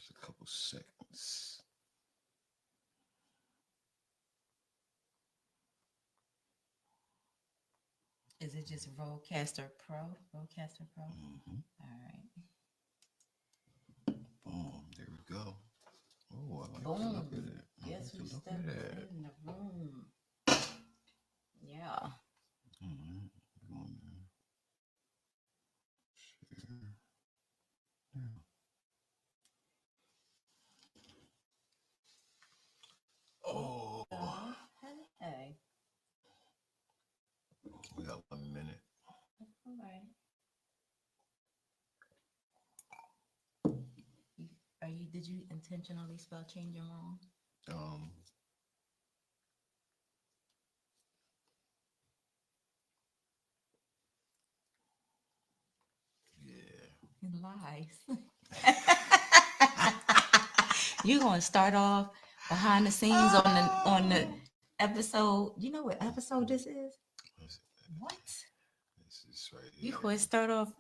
Just a couple seconds. Is it just Rodecaster Pro? Rodecaster Pro? Mm-hmm. All right. Boom. There we go. Oh, I like the look Boom. of it. I Guess like who the look of stepped that. in the room? Yeah. Mm-hmm. Go on there. Share. Yeah. Oh, Hey, hey. we got 1 minute. All right. You, are you? Did you intentionally spell change your wrong? Um, yeah. Lies. You gonna start off behind the scenes on the Oh, episode? You know what episode this is? what's it? What? This is right You here. gonna start off?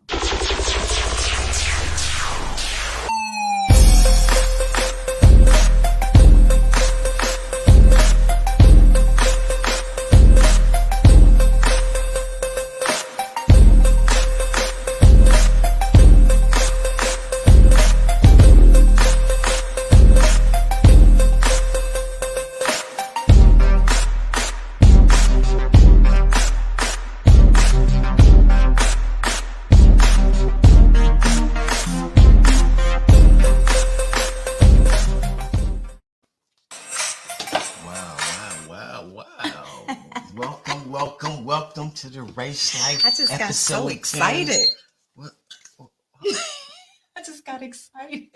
Wow, wow, wow, wow. Welcome, welcome, welcome to the Resh Life I just got so episode 10. excited. What? what- I just got excited.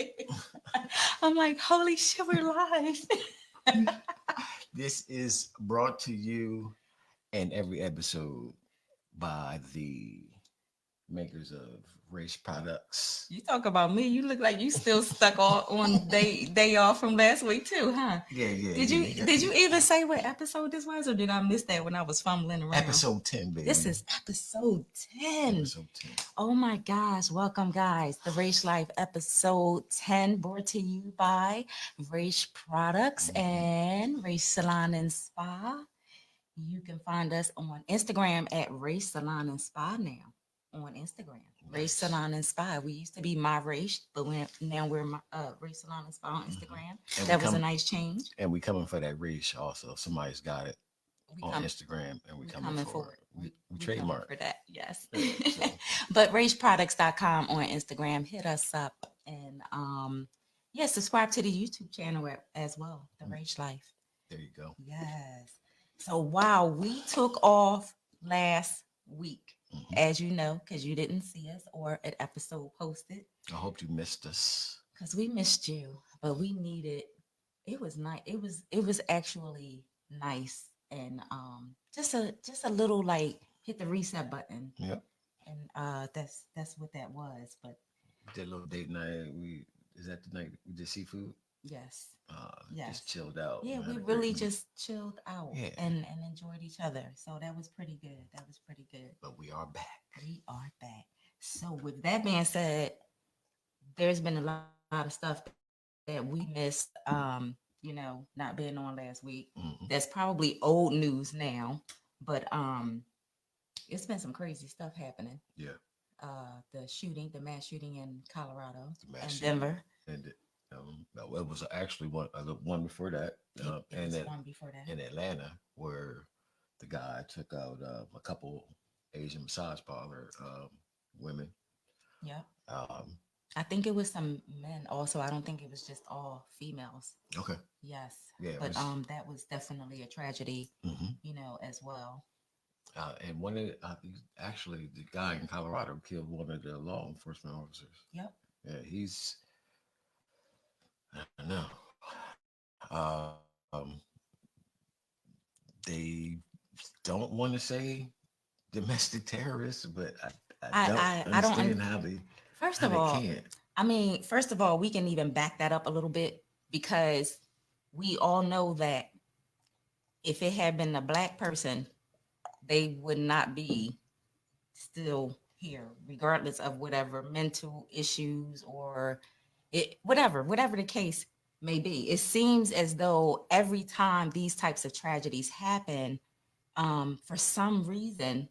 I'm like, holy shit, we're live. This is brought to you in every episode by the makers of Race Products. You talk about me. You look like you still stuck on day off from last week too, huh? Yeah, yeah, Did yeah. you did you even say what episode this was, or did I miss that when I was fumbling around? Episode 10, baby. This is episode 10. Episode 10. Oh my gosh. Welcome, guys. The Resh Life episode 10 brought to you by Resh Products and Resh Salon and Spa. You can find us on Instagram at Resh Salon and Spa now. On Instagram, Resh Nice. Salon and Spa. We used to be My Resh, but now we're Resh Salon and Spa on Instagram. And That was a nice change. And we coming for that Race also. Somebody's got it We on come, Instagram, and we we coming for it. We We coming trademark. for that, yes. Yeah, so But RageProducts.com on Instagram. Hit us up and yeah, subscribe to the YouTube channel as well, The Rage Life. there you go. Yes. So wow, we took off last week, Mhm. as you know, because you didn't see us or an episode posted. I hope you missed us. Because we missed you, but we needed it was nice. It was actually nice and just a little like hit the reset button Yep. and that's what that was. But We did a little date night. Is that the night we did seafood? yes, Just yes. chilled out. Yeah, had we a great really week. just chilled out Yeah. and enjoyed each other. So that was pretty good. That was pretty good. But we are back. We are back. So with that being said, there's been a lot of stuff that we missed not being on last week. Mhm. That's probably old news now, but it's been some crazy stuff happening. Yeah. The mass shooting in Colorado The mass and shooting. Denver. And it was actually one before that, It was one before that. in Atlanta, where the guy took out a couple Asian massage parlor women. Yeah. Um, I think it was some men also. I don't think it was just all females. okay. Yes. Yeah. It But was, that was definitely a tragedy, mhm. as well. And one of actually the guy in Colorado killed one of the law enforcement officers. Yep. Yeah, he's I don't know. They don't want to say domestic terrorists, but I don't I don't understand how they First how of they all, can't. first of all, we can even back that up a little bit because we all know that if it had been a black person, they would not be still here, regardless of whatever mental issues or whatever the case may be. It seems as though every time these types of tragedies happen, for some reason,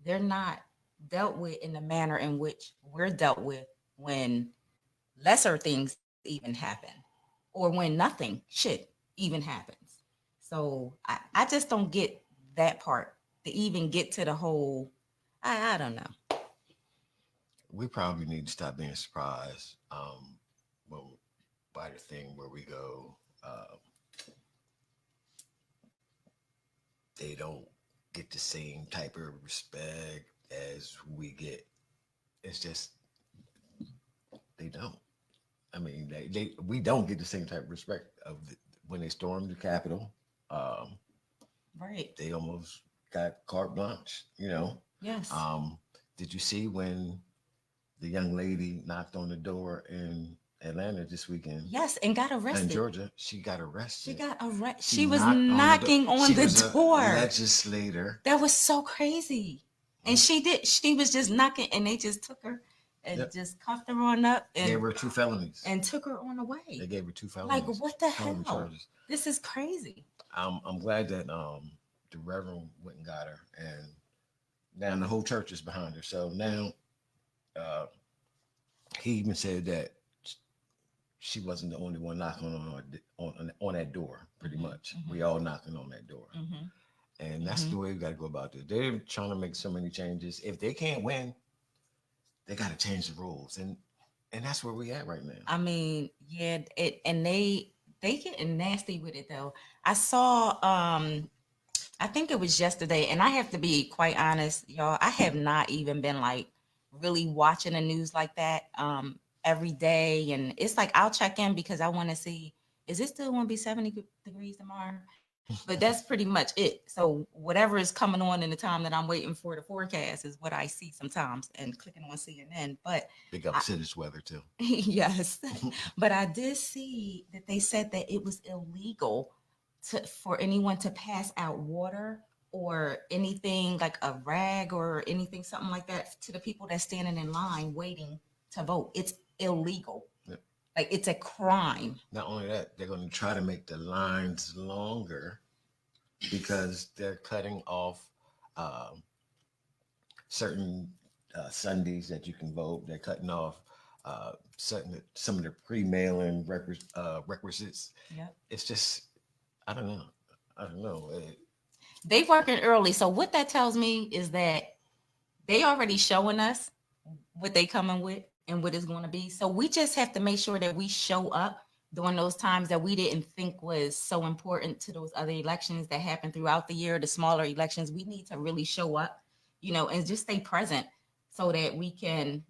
they're not dealt with in the manner in which we're dealt with when lesser things even happen or when nothing should even happens. So I just don't get that part to even get to the whole, I don't know. We probably need to stop being surprised when, by the thing where we go, they don't get the same type of respect as we get. It's just they don't. I mean, we don't get the same type of respect when they stormed the Capitol. Um, Right. they almost got carte blanche. Yes. Um, did you see when the young lady knocked on the door in Atlanta this weekend? Yes, and got In arrested. Georgia, she got She arrested. got arrested. She She was knocked on the door. knocking on She the was a door. legislator. That was so crazy. And Mm. she was just knocking and they just took her and Yep. just cuffed her on up Gave her two felonies. and took her on They away. gave her two Like felonies, what the felony hell? charges. This is crazy. I'm glad that the Reverend went and got her, and now the whole church is behind her. So now uh, he even said that she wasn't the only one knocking on that door. Pretty much, we all knocking on that door, Mm-hmm. and that's the way we got to go about this. They're trying to make so many changes. If they can't win, they got to change the rules, and that's where we at right now. I mean, yeah, it and they getting nasty with it though. I saw I think it was yesterday, and I have to be quite honest, y'all. I have not even been like really watching the news like that every day, and it's like I'll check in because I want to see is it still going to be 70 degrees tomorrow? But that's pretty much it. So whatever is coming on in the time that I'm waiting for the forecast is what I see sometimes, and clicking on CNN. But Big up I, to this weather too. yes, but I did see that they said that it was illegal for anyone to pass out water or anything like a rag or anything, something like that, to the people that's standing in line waiting to vote. It's illegal. Yep. Like it's a crime. Not only that, they're going to try to make the lines longer because they're cutting off um, certain Sundays that you can vote. They're cutting off some of the pre-mailing requisites. Yep. It's just I don't know. I don't know. They working early. So what that tells me is that they already showing us what they coming with and what it's going to be. So we just have to make sure that we show up during those times that we didn't think was so important to those other elections that happen throughout the year, the smaller elections. We need to really show up, and just stay present so that we can,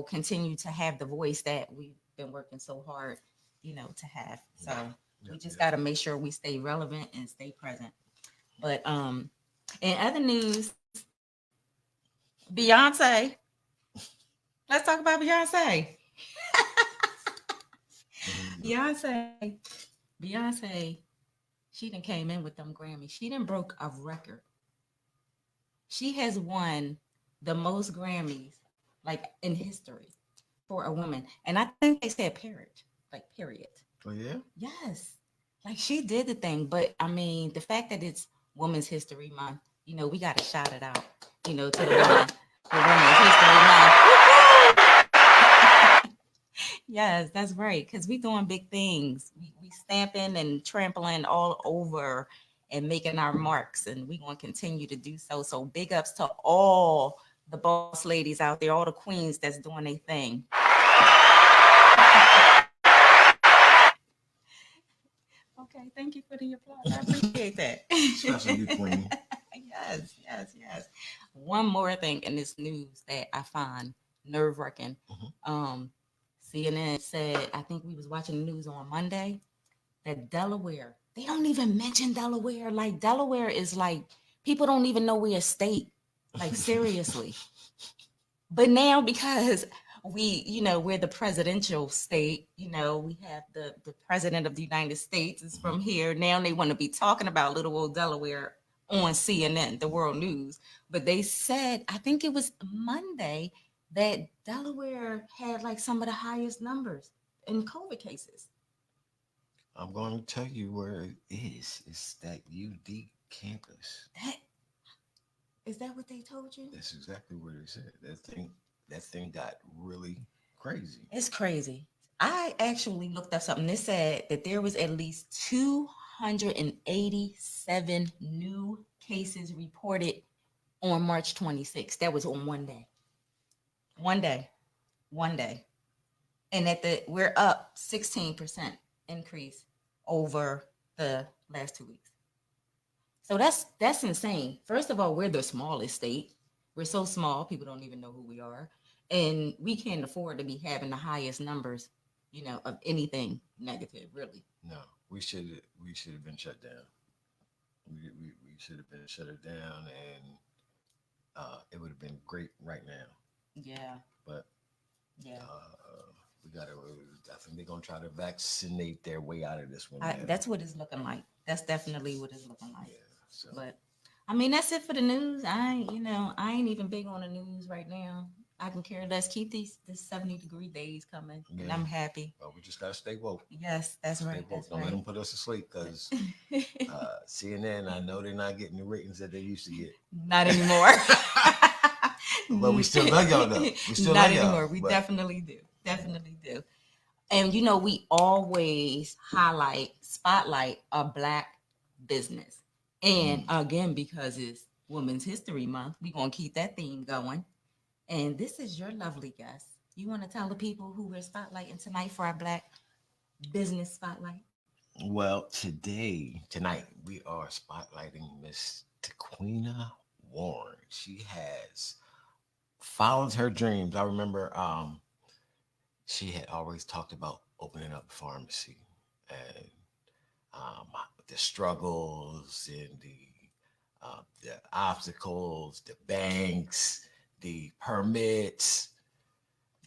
continue to have the voice that we've been working so hard, to have. So we just got to make sure we stay relevant and stay present. But in other news, Beyonce. Let's talk about Beyonce. Beyonce. Beyonce. She done came in with them Grammys. She done broke a record. She has won the most Grammys like in history for a woman. And I think they said period. Like period. Oh yeah? Yes. Like she did the thing. But I mean, the fact that it's Women's History Month, we gotta shout it out, to the women for Women's History Month. Yes, that's right. Because we doing big things. We stamping and trampling all over and making our marks, and we gonna continue to do so. So big ups to all the boss ladies out there, all the queens that's doing their thing. Okay, thank you for the applause. I appreciate that. Especially you, Queen. Yes. One more thing in this news that I find nerve wracking. CNN said, I think we was watching the news on Monday, that Delaware, they don't even mention Delaware. Like Delaware is like, people don't even know we're a state. Like seriously. But now because we're the presidential state, we have the president of the United States is from here. Now they want to be talking about little old Delaware on CNN, the world news. But they said, I think it was Monday, that Delaware had like some of the highest numbers in COVID cases. I'm going to tell you where it is. It's that UD campus. That is that what they told you? That's exactly what they said. That thing got really crazy. It's crazy. I actually looked up something. It said that there was at least 287 new cases reported on March 26th. That was on one day. One day. One day. And we're up 16% increase over the last 2 weeks. So that's insane. First of all, we're the smallest state. We're so small, people don't even know who we are. And we can't afford to be having the highest numbers, of anything negative, really. No, we should have been shut down. We should have been shut it down, and it would have been great right now. Yeah. But yeah, we got to. I think they're gonna try to vaccinate their way out of this one. That's what it's looking like. That's definitely what it's looking like. Yeah. So. But I mean, that's it for the news. I ain't even big on the news right now. I can care less. Keep this 70-degree days coming, and I'm happy. Well, we just gotta stay woke. Yes, that's right. That's Don't right. let them put us to sleep, because CNN, I know they're not getting the ratings that they used to get. Not anymore. But we still love y'all though. We still not love y'all. Anymore. We definitely do. Definitely do. And we always spotlight a Black business. And again, because it's Women's History Month, we're gonna keep that theme going. And this is your lovely guest. You want to tell the people who we're spotlighting tonight for our Black business spotlight? Well, tonight, we are spotlighting Miss Taquina Warren. She has followed her dreams. I remember she had always talked about opening up a pharmacy, and the struggles and the obstacles, the banks, the permits,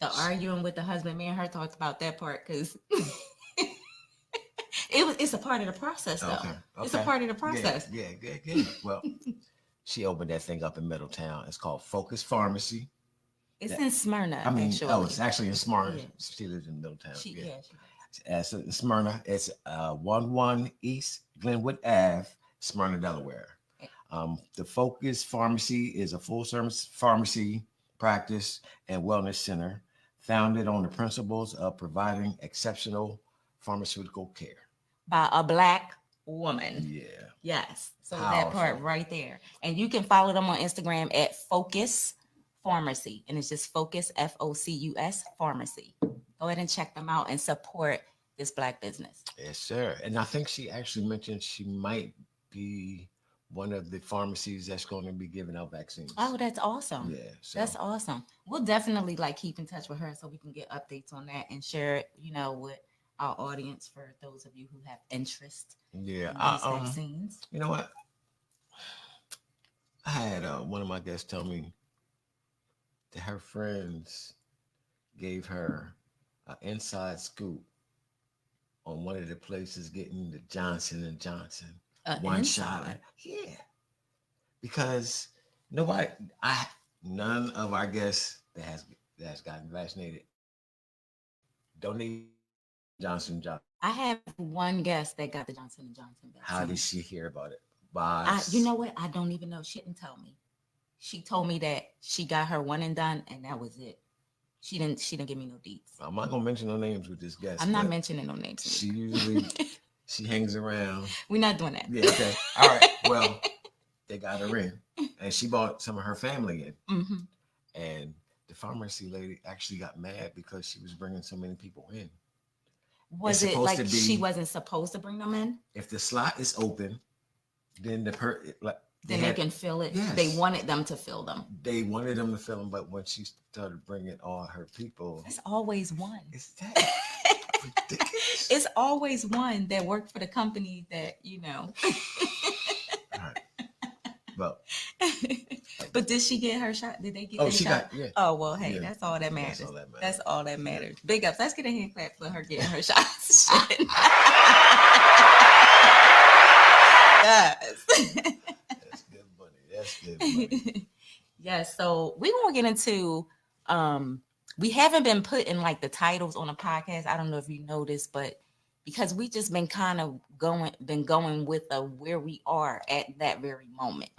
the arguing with the husband. Me and her talked about that part, because it's a part of the process, though. Okay. It's a part of the process. Yeah, good. Well, she opened that thing up in Middletown. It's called Focus Pharmacy. It's in Smyrna, actually. It's actually in Smyrna. Yeah. She lives in Middletown. So in Smyrna. It's 11 East Glenwood Ave, Smyrna, Delaware. The Focus Pharmacy is a full-service pharmacy practice and wellness center founded on the principles of providing exceptional pharmaceutical care by a Black woman. Yeah. Yes. So that part right there. And you can follow them on Instagram at Focus Pharmacy. And it's just Focus, Focus Pharmacy. Go ahead and check them out and support this Black business. Yes, sir. And I think she actually mentioned she might be one of the pharmacies that's going to be giving out vaccines. Oh, that's awesome. Yeah. So. That's awesome. We'll definitely keep in touch with her so we can get updates on that and share it, with our audience, for those of you who have interest in these vaccines. You know what? I had one of my guests tell me that her friends gave her an inside scoop on one of the places getting the Johnson & Johnson one shot. Yeah. Because none of our guests that's gotten vaccinated don't need Johnson & Johnson. I have one guest that got the Johnson & Johnson vaccine. How did she hear about it? You know what? I don't even know. She didn't tell me. She told me that she got her one and done, and that was it. She didn't give me no deets. I'm not gonna mention no names with this guest. I'm not mentioning no names. She usually she hangs around. We're not doing that. Yeah, okay. All right. Well, they got her in, and she brought some of her family in. Mm-hmm. And the pharmacy lady actually got mad because she was bringing so many people in. Was it like she wasn't supposed to bring them in? If the slot is open, then they can fill it. Yes. They wanted them to fill them. They wanted them to fill them, but when she started bringing all her people, it's always one. Is that ridiculous? It's always one that worked for the company that All right. Well, but did she get her shot? Did they get? Oh, she shot? Got. Yeah. Oh well, hey, yeah. That's all that matters. That's all that matters. Big ups. Let's get a hand clap for her getting her shots. Yes. That's good money. Yes. So we're gonna get into we haven't been putting like the titles on the podcast. I don't know if you noticed, but because we just been kind of going with where we are at that very moment.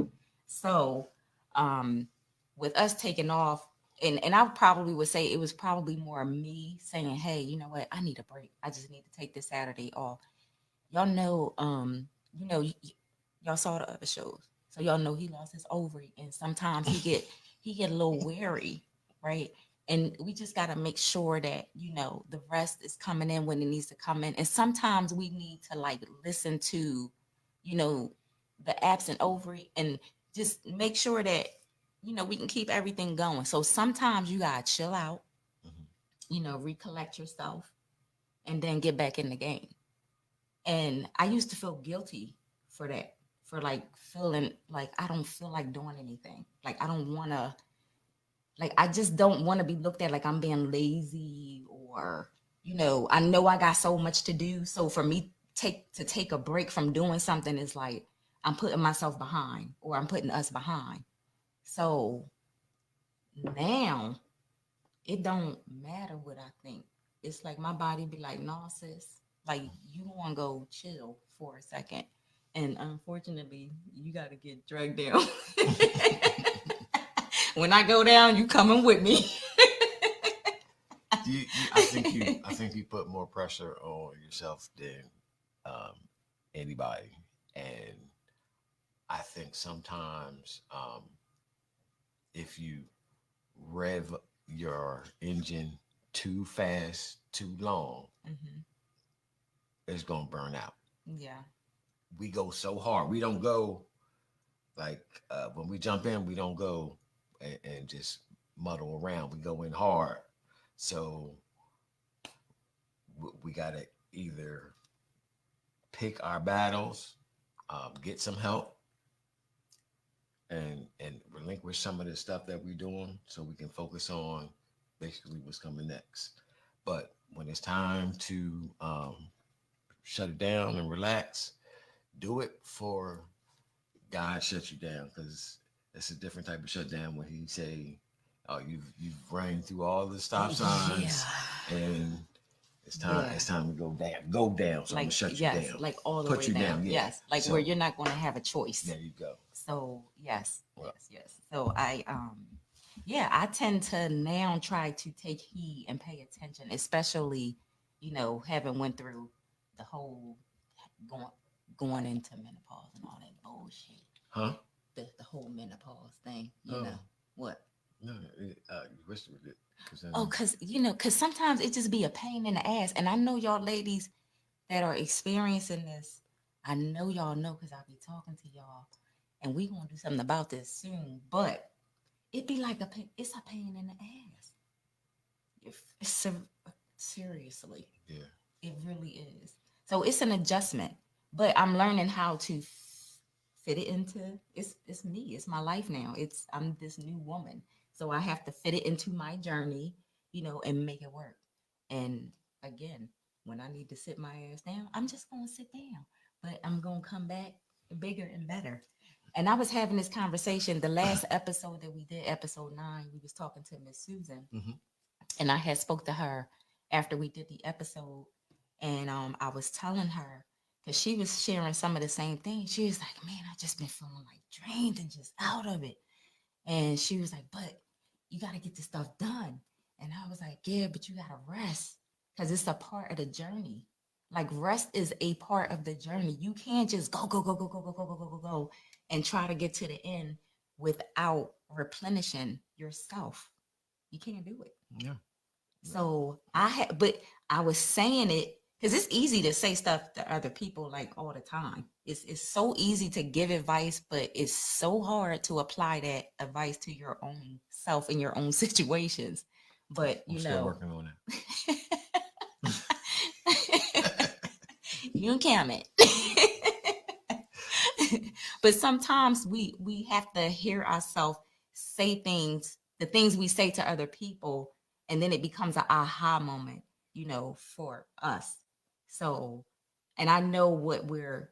So, um, with us taking off, and I probably would say it was probably more me saying, "Hey, you know what? I need a break. I just need to take this Saturday off." Y'all know, you know, y'all saw the other shows, so y'all know he lost his ovary, and sometimes he get a little wary, right? And we just got to make sure that the rest is coming in when it needs to come in, and sometimes we need to like listen to, you know, the absent ovary, and just make sure that we can keep everything going. So sometimes you gotta chill out, Mhm. recollect yourself, and then get back in the game. And I used to feel guilty for that, for like feeling like I don't feel like doing anything. Like I don't want to, like I just don't want to be looked at like I'm being lazy, or, I know I got so much to do. So for me take a break from doing something is like I'm putting myself behind, or I'm putting us behind. So now it don't matter what I think. It's like my body be like, no, sis, like you want to go chill for a second. And unfortunately, you got to get dragged down. When I go down, you coming with me. I think you put more pressure on yourself than um, anybody, and I think sometimes if you rev your engine too fast, too long, Hmm. it's gonna burn out. Yeah. We go so hard. We don't go like when we jump in. We don't go and just muddle around. We go in hard. So we gotta either pick our battles, get some help, and relinquish some of the stuff that we're doing, so we can focus on basically what's coming next. But when it's time to shut it down and relax, do it for God shut you down, because it's a different type of shutdown when He say, "Oh, you've run through all the stop Yeah. signs, and Yeah. it's time to go down. So I'm gonna Like, shut you yes, down, like all the put way you down. down. Yeah. Yes. Like where So you're not going to have a choice. there you go. So yes, Well, yes. So yeah, I tend to now try to take heed and pay attention, especially, having went through the whole going going into menopause and all that bullshit. huh? The whole menopause thing, Oh What? no, you whispered it because Oh, then cause sometimes it just be a pain in the ass. And I know y'all ladies that are experiencing this. I know y'all know because I'll be talking to y'all, and we gonna do something about this soon. But it be like it's a pain in the ass. Seriously, yeah, it really is. So it's an adjustment, but I'm learning how to fit it into it's me. It's my life now. I'm this new woman, so I have to fit it into my journey, and make it work. And again, when I need to sit my ass down, I'm just gonna sit down, but I'm gonna come back bigger and better. And I was having this conversation the last episode that we did, episode 9. We was talking to Miss Susan, hmm and I had spoke to her after we did the episode, and I was telling her, because she was sharing some of the same things. She was like, "Man, I just been feeling like drained and just out of it," and she was like, "But you got to get this stuff done," and I was like, "Yeah, but you got to rest because it's a part of the journey." Like rest is a part of the journey. You can't just go, go, go, go, go, go, go, go, go, go, go, and try to get to the end without replenishing yourself. You can't do it. yeah, So but I was saying it because it's easy to say stuff to other people like all the time. It's so easy to give advice, but it's so hard to apply that advice to your own self in your own situations. But I'm still working on it. you can count it. But sometimes we have to hear ourselves say things, the things we say to other people, and then it becomes an aha moment, for us. So, and I know what we're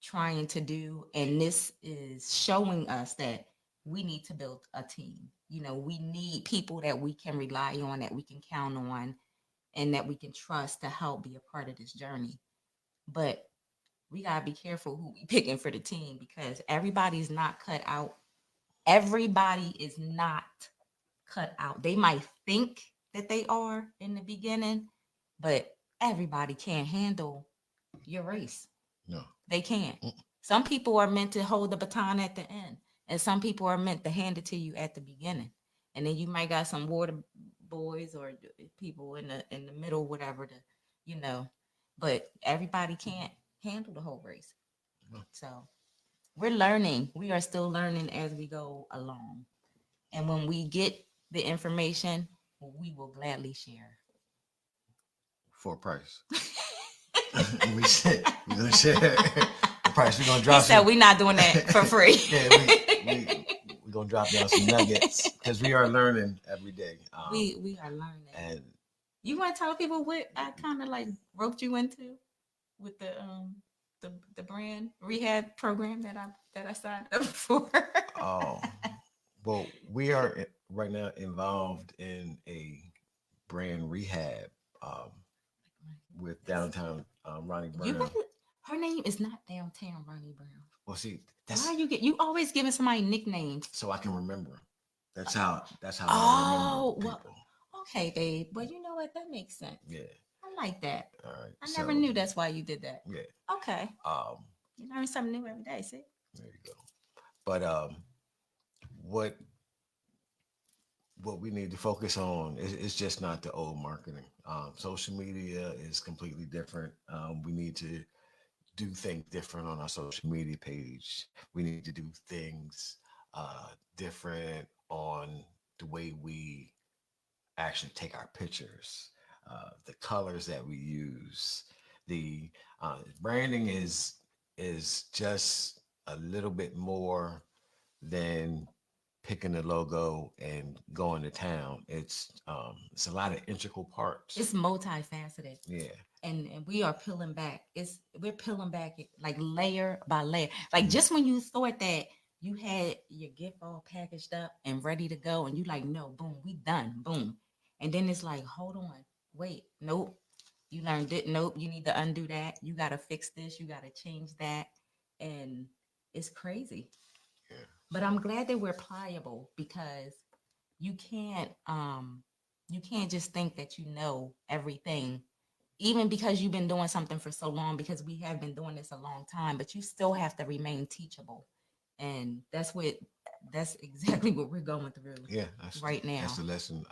trying to do, and this is showing us that we need to build a team. We need people that we can rely on, that we can count on, and that we can trust to help be a part of this journey. But we gotta be careful who we picking for the team, because everybody's not cut out. Everybody is not cut out. They might think that they are in the beginning, but everybody can't handle your race. No. They can't. Some people are meant to hold the baton at the end, and some people are meant to hand it to you at the beginning. And then you might got some water boys or people in the middle, whatever. You know, but everybody can't handle the whole race. No. So we're learning. We are still learning as we go along. And when we get the information, we will gladly share. For a price. we said we're gonna share the price. We're gonna drop. He said we're not doing that for free. Yeah, we're gonna drop down some nuggets because we are learning every day. We are learning. And you want to tell people what I kind of like roped you into with the brand rehab program that I signed up for? Well, we are right now involved in a brand rehab with downtown Ronnie Brown. Her name is not downtown Ronnie Brown. Well, see, why you always giving somebody nicknames so I can remember. That's how. I remember people. Well, okay, babe. Well, you know what? That makes sense. Yeah, I like that. All right. I never knew that's why you did that. Yeah. Okay. You learn something new every day. See. There you go. But what we need to focus on is just not the old marketing. Social media is completely different. We need to do things different on our social media page. We need to do things different on the way we actually take our pictures, the colors that we use. The branding is just a little bit more than picking the logo and going to town. It's a lot of integral parts. It's multifaceted. Yeah. And we are peeling back. We're peeling back like layer by layer. Like just when you thought that you had your gift all packaged up and ready to go, and you like, no, boom, we done, boom. And then it's like, hold on, wait, nope. You learned it. Nope, you need to undo that. You got to fix this. You got to change that. And it's crazy. Yeah. But I'm glad that we're pliable, because you can't just think that you know everything, even because you've been doing something for so long, because we have been doing this a long time, but you still have to remain teachable. And that's exactly what we're going through. Yeah, right now. That's the lesson.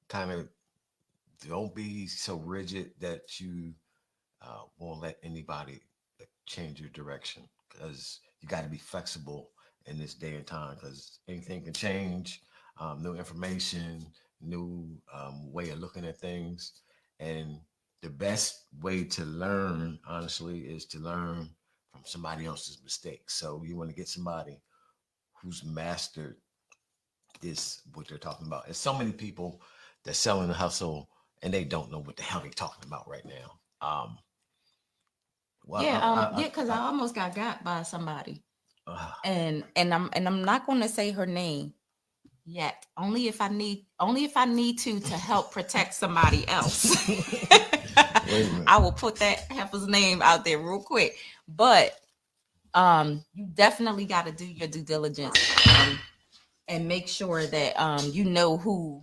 Kind of don't be so rigid that you won't let anybody change your direction, because you got to be flexible in this day and time, because anything can change. New information, new way of looking at things. And the best way to learn, honestly, is to learn from somebody else's mistakes. So you want to get somebody who's mastered this, what they're talking about. There's so many people that's selling the hustle and they don't know what the hell they're talking about right now. Because I almost got by somebody, and I'm not going to say her name yet. Only if I need to help protect somebody else. I will put that heifer's name out there real quick. But you definitely got to do your due diligence and make sure that you know who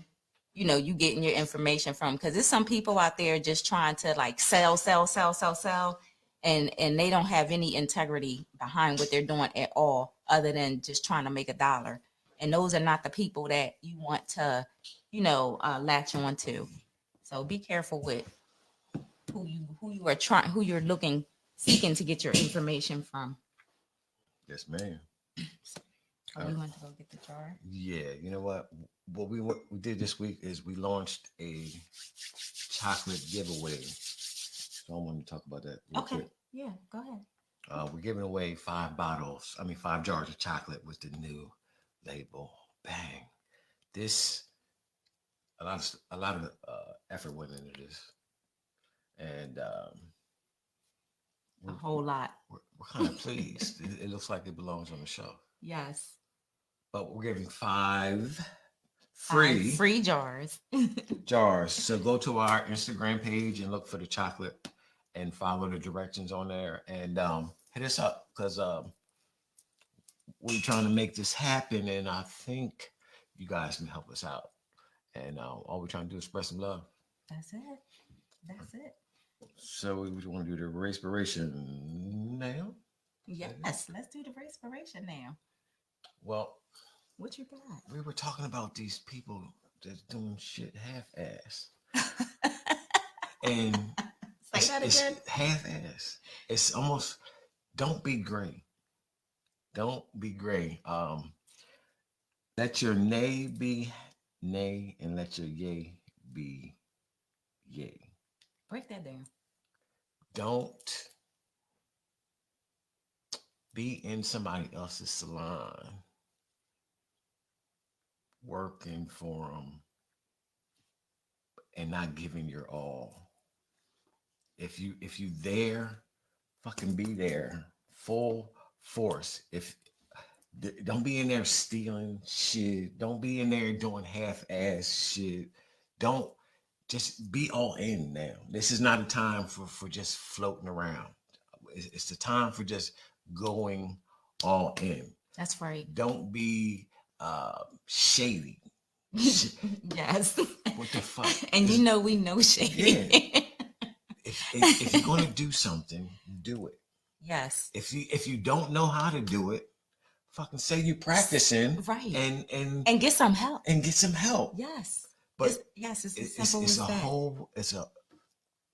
you getting your information from, because there's some people out there just trying to like sell, and they don't have any integrity behind what they're doing at all, other than just trying to make $1. And those are not the people that you want to latch on to. So be careful with who you're seeking to get your information from. Yes, ma'am. Oh, you want to go get the jar? Yeah, you know what? What we did this week is we launched a chocolate giveaway. So I want to talk about that real quick. Yeah, go ahead. We're giving away 5 jars of chocolate with the new label. Bang! This a lot of effort went into this, and a whole lot. We're kind of pleased. It looks like it belongs on the shelf. Yes. but we're giving 5 free free jars. jars. So go to our Instagram page and look for the chocolate and follow the directions on there, and hit us up, because we're trying to make this happen, and I think you guys can help us out. And all we're trying to do is spread some love. That's it. That's it. So we want to do the respiration now. Yes, let's do the respiration now. Well, What you got? we were talking about these people that's doing shit half-ass. And Say that it's again. half-ass. It's almost, don't be gray. Don't be gray. Let your nay be nay, and let your yay be yay. Break that down. Don't be in somebody else's salon working for them and not giving your all. If you there, fucking be there full force. Don't be in there stealing shit. Don't be in there doing half-ass shit. Don't, just be all in now. This is not a time for just floating around. It's the time for just going all in. That's right. Don't be shady. Yes. What the fuck? And we know shady. Yeah. If you're gonna do something, do it. Yes. If you don't know how to do it, fucking say you practicing, right? And get some help. And get some help. Yes. But it's as simple as that.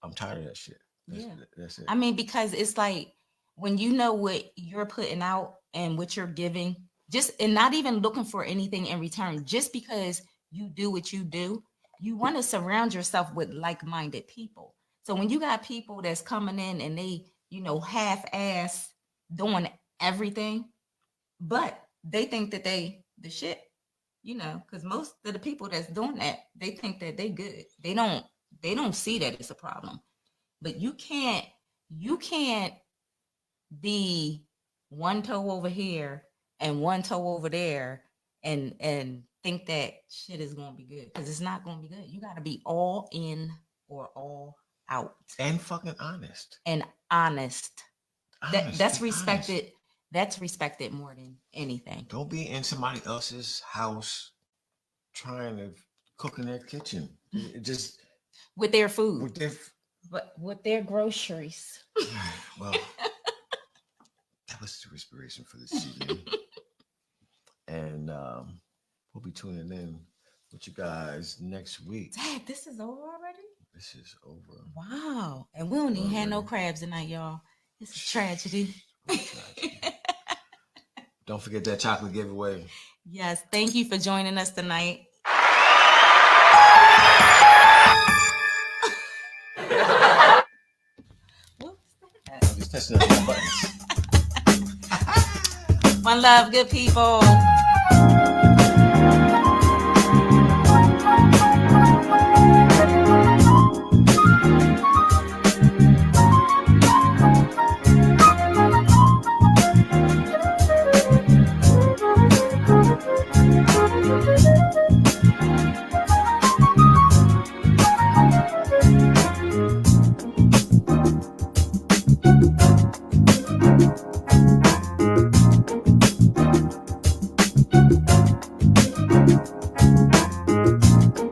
I'm tired of that shit. That's it. I mean, because it's like when you know what you're putting out and what you're giving, and not even looking for anything in return, just because you do what you do, you want to surround yourself with like-minded people. So when you got people that's coming in and they, half-ass doing everything, but they think that they the shit, because most of the people that's doing that, they think that they good. They don't see that it's a problem. But you can't be one toe over here and one toe over there and think that shit is going to be good, because it's not going to be good. You got to be all in or all out, and fucking honest. That's respected. Honest. That's respected more than anything. Don't be in somebody else's house trying to cook in their kitchen. Just with their food. With their groceries. Well, that was the respiration for this evening. And we'll be tuning in with you guys next week. Dad, this is over already? This is over. Wow. And we don't even have no crabs tonight, y'all. It's a tragedy. Don't forget that chocolate giveaway. Yes. Thank you for joining us tonight. What's that? I'm just testing out my buttons. One love, good people.